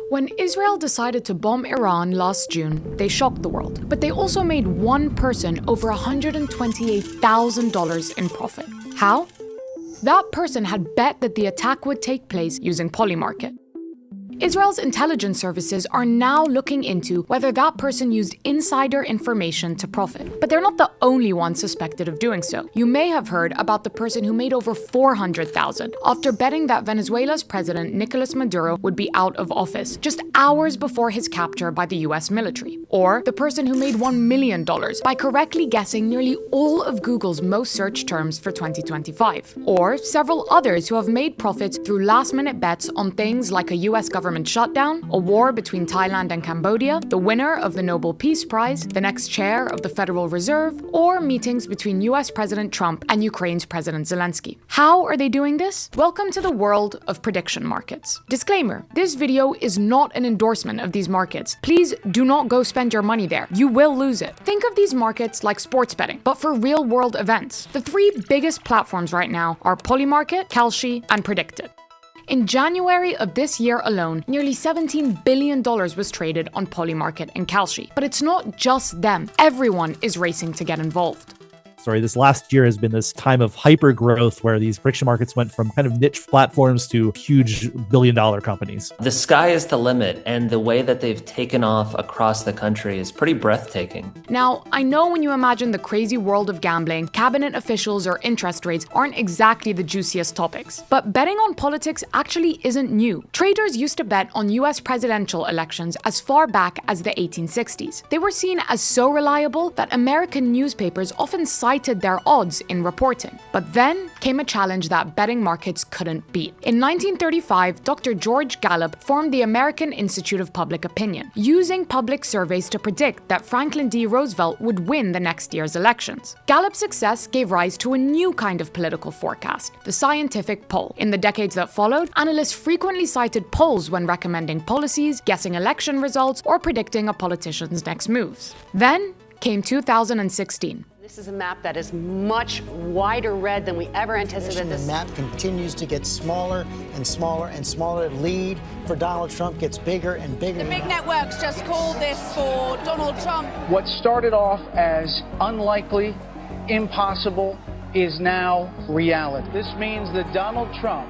When Israel decided to bomb Iran last June, they shocked the world. But they also made one person over $128,000 in profit. How? That person had bet that the attack would take place using Polymarket. Israel's intelligence services are now looking into whether that person used insider information to profit. But they're not the only ones suspected of doing so. You may have heard about the person who made over $400,000 after betting that Venezuela's president Nicolas Maduro would be out of office just hours before his capture by the US military. Or the person who made $1 million by correctly guessing nearly all of Google's most searched terms for 2025. Or several others who have made profits through last-minute bets on things like a US government shutdown, a war between Thailand and Cambodia, the winner of the Nobel Peace Prize, the next chair of the Federal Reserve, or meetings between US President Trump and Ukraine's President Zelensky. How are they doing this? Welcome to the world of prediction markets. Disclaimer, this video is not an endorsement of these markets. Please do not go spend your money there. You will lose it. Think of these markets like sports betting, but for real-world events. The three biggest platforms right now are Polymarket, Kalshi, and Predicted. In January of this year alone, nearly $17 billion was traded on Polymarket and Kalshi. But it's not just them. Everyone is racing to get involved. This last year has been this time of hyper growth where these prediction markets went from kind of niche platforms to huge billion-dollar companies. The sky is the limit, and the way that they've taken off across the country is pretty breathtaking. Now, I know when you imagine the crazy world of gambling, cabinet officials or interest rates aren't exactly the juiciest topics. But betting on politics actually isn't new. Traders used to bet on US presidential elections as far back as the 1860s. They were seen as so reliable that American newspapers often cited their odds in reporting. But then came a challenge that betting markets couldn't beat. In 1935, Dr. George Gallup formed the American Institute of Public Opinion, using public surveys to predict that Franklin D. Roosevelt would win the next year's elections. Gallup's success gave rise to a new kind of political forecast, the scientific poll. In the decades that followed, analysts frequently cited polls when recommending policies, guessing election results, or predicting a politician's next moves. Then came 2016. This is a map that is much wider red than we ever anticipated. The map continues to get smaller and smaller and smaller. The lead for Donald Trump gets bigger and bigger. The big networks just called this for Donald Trump. What started off as unlikely, impossible, is now reality. This means that Donald Trump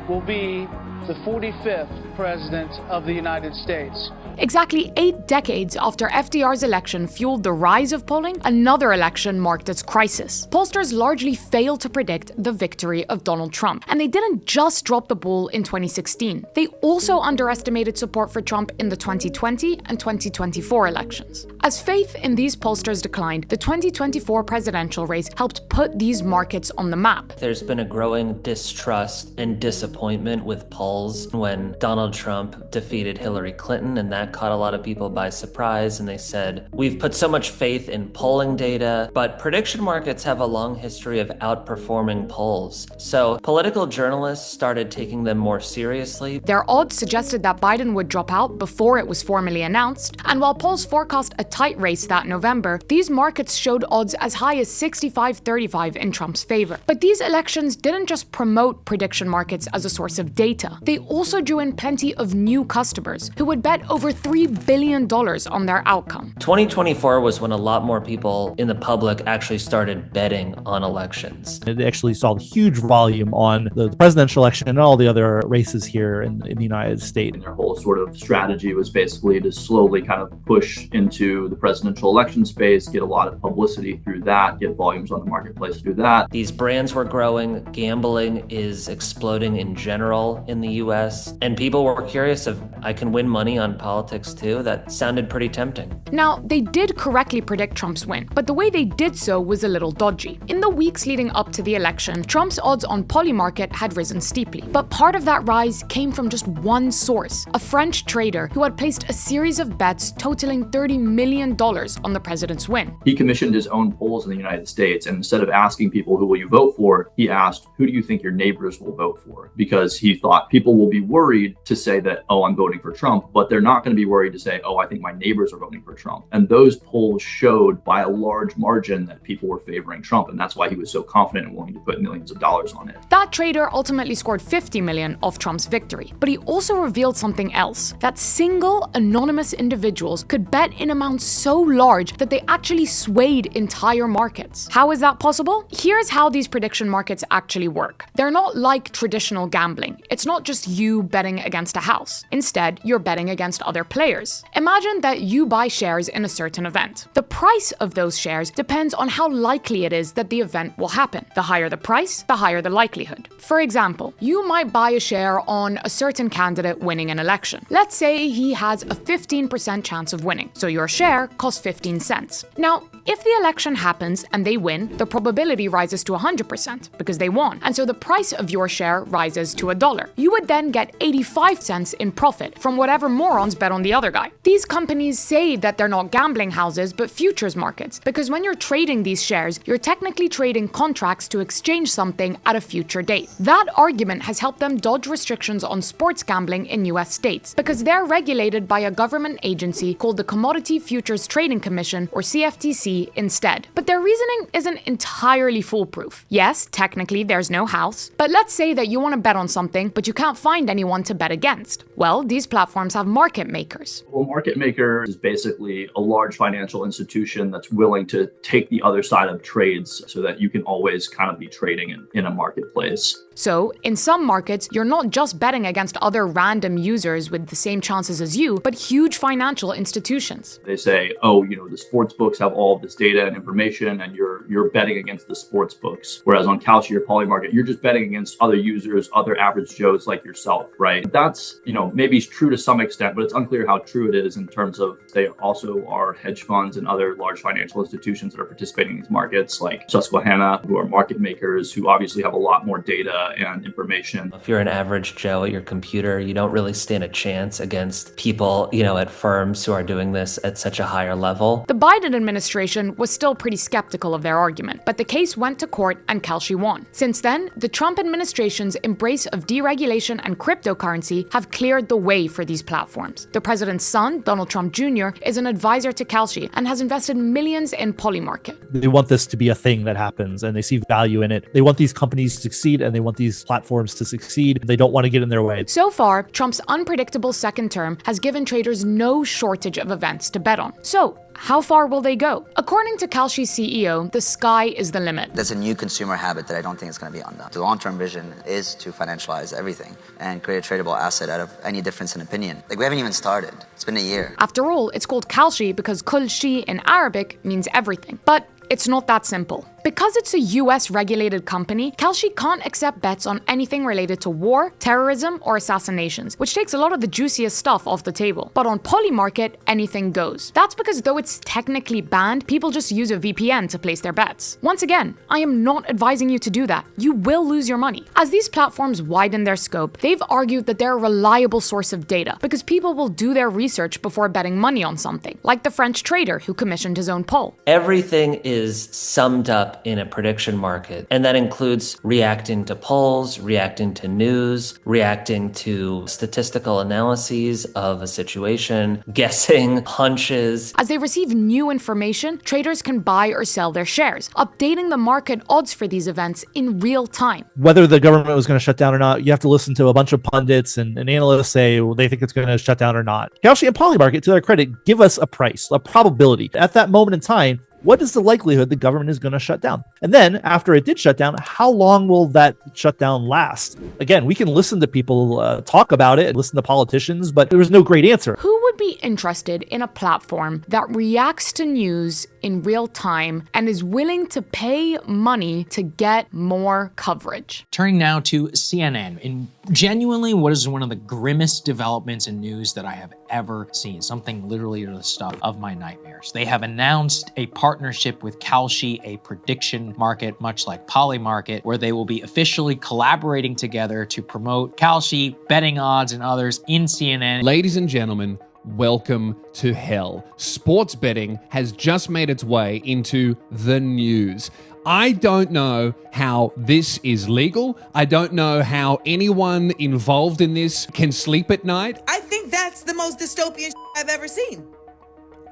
will be the 45th president of the United States. Exactly 8 decades after FDR's election fueled the rise of polling, another election marked its crisis. Pollsters largely failed to predict the victory of Donald Trump. And they didn't just drop the ball in 2016. They also underestimated support for Trump in the 2020 and 2024 elections. As faith in these pollsters declined, the 2024 presidential race helped put these markets on the map. There's been a growing distrust and disappointment with polls when Donald Trump defeated Hillary Clinton, and that caught a lot of people by surprise, and they said, we've put so much faith in polling data, but prediction markets have a long history of outperforming polls. So political journalists started taking them more seriously. Their odds suggested that Biden would drop out before it was formally announced, and while polls forecast a tight race that November, these markets showed odds as high as 65-35 in Trump's favor. But these elections didn't just promote prediction markets as a source of data. They also drew in plenty of new customers who would bet over $3 billion on their outcome. 2024 was when a lot more people in the public actually started betting on elections. It actually saw huge volume on the presidential election and all the other races here in the United States. And their whole sort of strategy was basically to slowly kind of push into the presidential election space, get a lot of publicity through that, get volumes on the marketplace through that. These brands were growing, gambling is exploding in general in the US, and people were curious if I can win money on politics too. That sounded pretty tempting. Now, they did correctly predict Trump's win, but the way they did so was a little dodgy. In the weeks leading up to the election, Trump's odds on Polymarket had risen steeply. But part of that rise came from just one source, a French trader who had placed a series of bets totaling $30 million million on the president's win. He commissioned his own polls in the United States, and instead of asking people who will you vote for, he asked, who do you think your neighbors will vote for? Because he thought people will be worried to say that, oh, I'm voting for Trump, but they're not going to be worried to say, oh, I think my neighbors are voting for Trump. And those polls showed by a large margin that people were favoring Trump, and that's why he was so confident and willing to put millions of dollars on it. That trader ultimately scored $50 million off Trump's victory, but he also revealed something else, that single anonymous individuals could bet in amounts so large that they actually swayed entire markets. How is that possible? Here's how these prediction markets actually work. They're not like traditional gambling. It's not just you betting against a house. Instead, you're betting against other players. Imagine that you buy shares in a certain event. The price of those shares depends on how likely it is that the event will happen. The higher the price, the higher the likelihood. For example, you might buy a share on a certain candidate winning an election. Let's say he has a 15% chance of winning, so your share costs 15 cents. Now, if the election happens and they win, the probability rises to 100% because they won, and so the price of your share rises to $1. You would then get 85 cents in profit from whatever morons bet on the other guy. These companies say that they're not gambling houses but futures markets, because when you're trading these shares, you're technically trading contracts to exchange something at a future date. That argument has helped them dodge restrictions on sports gambling in US states, because they're regulated by a government agency called the Commodity Futures Trading Commission, or CFTC, instead. But their reasoning isn't entirely foolproof. Yes, technically there's no house, but let's say that you want to bet on something, but you can't find anyone to bet against. Well, these platforms have market makers. Well, market maker is basically a large financial institution that's willing to take the other side of trades so that you can always kind of be trading in a marketplace. So, in some markets, you're not just betting against other random users with the same chances as you, but huge financial institutions. They say, oh, the sports books have all of this data and information, and you're betting against the sports books. Whereas on Kalshi or Polymarket, you're just betting against other users, other average Joes like yourself, right? That's, maybe true to some extent, but it's unclear how true it is in terms of they also are hedge funds and other large financial institutions that are participating in these markets, like Susquehanna, who are market makers, who obviously have a lot more data and information. If you're an average Joe at your computer, you don't really stand a chance against people, at firms who are doing this at such a higher level. The Biden administration was still pretty skeptical of their argument, but the case went to court and Kalshi won. Since then, the Trump administration's embrace of deregulation and cryptocurrency have cleared the way for these platforms. The president's son, Donald Trump Jr., is an advisor to Kalshi and has invested millions in Polymarket. They want this to be a thing that happens, and they see value in it. They want these companies to succeed, and they want these platforms to succeed. They don't want to get in their way. So far, Trump's unpredictable second term has given traders no shortage of events to bet on. So, how far will they go? According to Kalshi's CEO, the sky is the limit. There's a new consumer habit that I don't think is going to be undone. The long-term vision is to financialize everything and create a tradable asset out of any difference in opinion. We haven't even started. It's been a year. After all, it's called Kalshi because Kulshi in Arabic means everything. But it's not that simple. Because it's a US regulated company, Kalshi can't accept bets on anything related to war, terrorism, or assassinations, which takes a lot of the juiciest stuff off the table. But on Polymarket, anything goes. That's because though it's technically banned, people just use a VPN to place their bets. Once again, I am not advising you to do that. You will lose your money. As these platforms widen their scope, they've argued that they're a reliable source of data because people will do their research before betting money on something, like the French trader who commissioned his own poll. Everything is summed up in a prediction market, and that includes reacting to polls, reacting to news, reacting to statistical analyses of a situation, guessing, hunches. As they receive new information, traders can buy or sell their shares, updating the market odds for these events in real time. Whether the government was going to shut down or not, you have to listen to a bunch of pundits and analysts say they think it's going to shut down or not. Kalshi and Polymarket, to their credit, give us a price, a probability. At that moment in time, what is the likelihood the government is going to shut down? And then after it did shut down, how long will that shutdown last? Again, we can listen to people talk about it, listen to politicians, but there was no great answer. Who would be interested in a platform that reacts to news in real time and is willing to pay money to get more coverage? Turning now to CNN. In genuinely what is one of the grimmest developments in news that I have ever seen. Something literally the stuff of my nightmares. They have announced a partnership with Kalshi, a prediction market, much like Polymarket, where they will be officially collaborating together to promote Kalshi, betting odds, and others in CNN. Ladies and gentlemen, welcome to hell. Sports betting has just made its way into the news. I don't know how this is legal. I don't know how anyone involved in this can sleep at night. I think that's the most dystopian I've ever seen.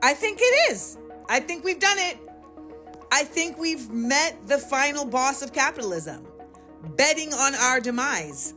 I think it is. I think we've done it. I think we've met the final boss of capitalism, betting on our demise.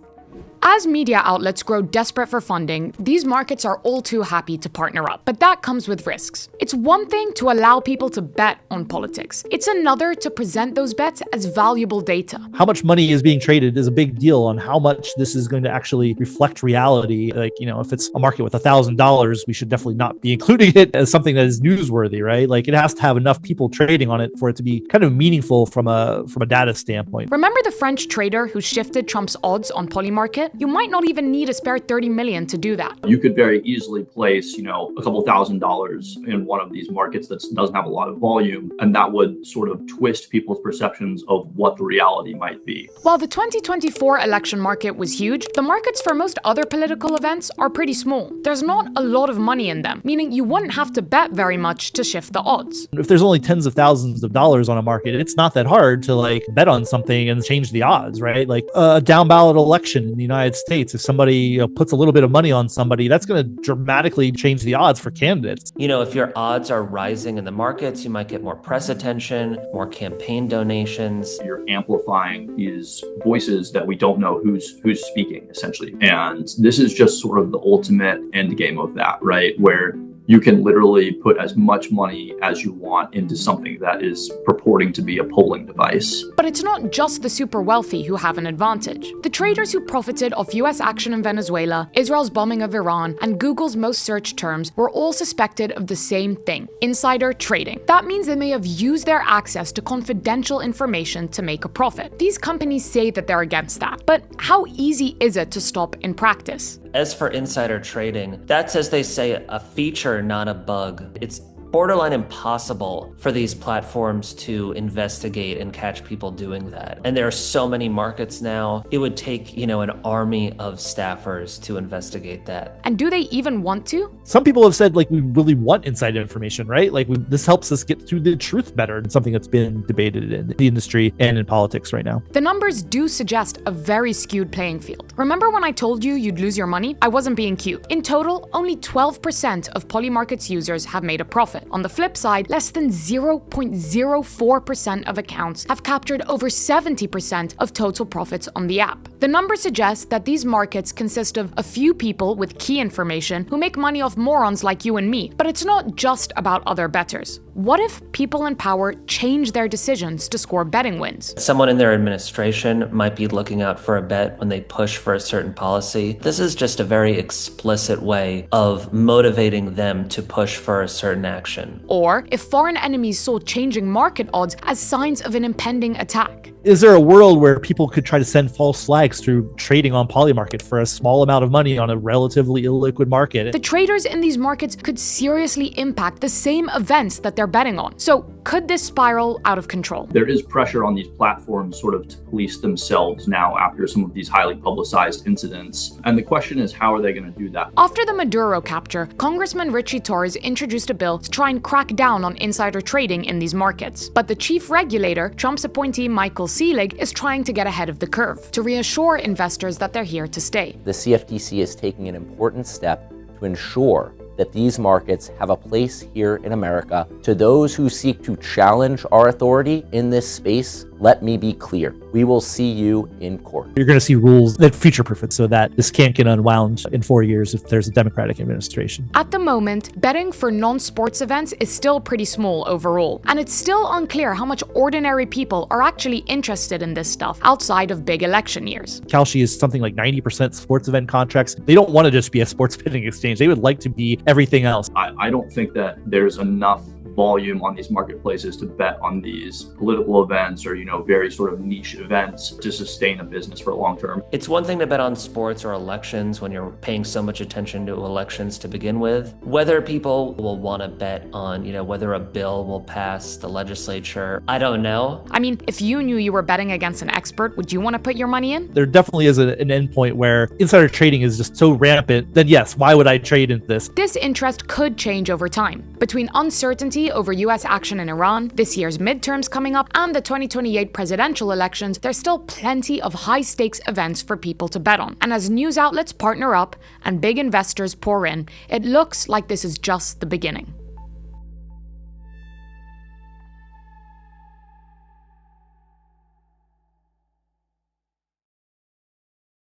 As media outlets grow desperate for funding, these markets are all too happy to partner up. But that comes with risks. It's one thing to allow people to bet on politics. It's another to present those bets as valuable data. How much money is being traded is a big deal on how much this is going to actually reflect reality. Like, if it's a market with $1,000, we should definitely not be including it as something that is newsworthy, right? Like, it has to have enough people trading on it for it to be kind of meaningful from a data standpoint. Remember the French trader who shifted Trump's odds on Polymarket? You might not even need a spare $30 million to do that. You could very easily place, a couple $1,000s in one of these markets that doesn't have a lot of volume, and that would sort of twist people's perceptions of what the reality might be. While the 2024 election market was huge, the markets for most other political events are pretty small. There's not a lot of money in them, meaning you wouldn't have to bet very much to shift the odds. If there's only tens of thousands of dollars on a market, it's not that hard to bet on something and change the odds, right? Like a down ballot election in the United States, if somebody puts a little bit of money on somebody, that's going to dramatically change the odds for candidates. If your odds are rising in the markets, you might get more press attention, more campaign donations. You're amplifying these voices that we don't know who's speaking, essentially. And this is just sort of the ultimate end game of that, right? Where you can literally put as much money as you want into something that is purporting to be a polling device. But it's not just the super wealthy who have an advantage. The traders who profited off US action in Venezuela, Israel's bombing of Iran, and Google's most searched terms were all suspected of the same thing: insider trading. That means they may have used their access to confidential information to make a profit. These companies say that they're against that, but how easy is it to stop in practice? As for insider trading, that's, as they say, a feature, not a bug. It's borderline impossible for these platforms to investigate and catch people doing that. And there are so many markets now, it would take, an army of staffers to investigate that. And do they even want to? Some people have said, we really want inside information, right? This helps us get through the truth better. It's something that's been debated in the industry and in politics right now. The numbers do suggest a very skewed playing field. Remember when I told you you'd lose your money? I wasn't being cute. In total, only 12% of Polymarket's users have made a profit. On the flip side, less than 0.04% of accounts have captured over 70% of total profits on the app. The number suggests that these markets consist of a few people with key information who make money off morons like you and me. But it's not just about other bettors. What if people in power change their decisions to score betting wins? Someone in their administration might be looking out for a bet when they push for a certain policy. This is just a very explicit way of motivating them to push for a certain action. Or if foreign enemies saw changing market odds as signs of an impending attack. Is there a world where people could try to send false flags through trading on Polymarket for a small amount of money on a relatively illiquid market? The traders in these markets could seriously impact the same events that they're betting on. So could this spiral out of control? There is pressure on these platforms sort of to police themselves now after some of these highly publicized incidents. And the question is, how are they going to do that? After the Maduro capture, Congressman Richie Torres introduced a bill to try and crack down on insider trading in these markets. But the chief regulator, Trump's appointee Michael Selig, is trying to get ahead of the curve to reassure investors that they're here to stay. The CFTC is taking an important step to ensure that these markets have a place here in America. To those who seek to challenge our authority in this space, let me be clear. We will see you in court. You're going to see rules that future-proof it so that this can't get unwound in 4 years if there's a Democratic administration. At the moment, betting for non-sports events is still pretty small overall, and it's still unclear how much ordinary people are actually interested in this stuff outside of big election years. Kalshi is something like 90% sports event contracts. They don't want to just be a sports betting exchange. They would like to be everything else. I don't think that there's enough volume on these marketplaces to bet on these political events or, very sort of niche events to sustain a business for long term. It's one thing to bet on sports or elections when you're paying so much attention to elections to begin with. Whether people will want to bet on, whether a bill will pass the legislature, I don't know. I mean, if you knew you were betting against an expert, would you want to put your money in? There definitely is an endpoint where insider trading is just so rampant, then yes, why would I trade into this? This interest could change over time. Between uncertainty over US action in Iran, this year's midterms coming up, and the 2028 presidential elections, there's still plenty of high-stakes events for people to bet on. And as news outlets partner up and big investors pour in, it looks like this is just the beginning.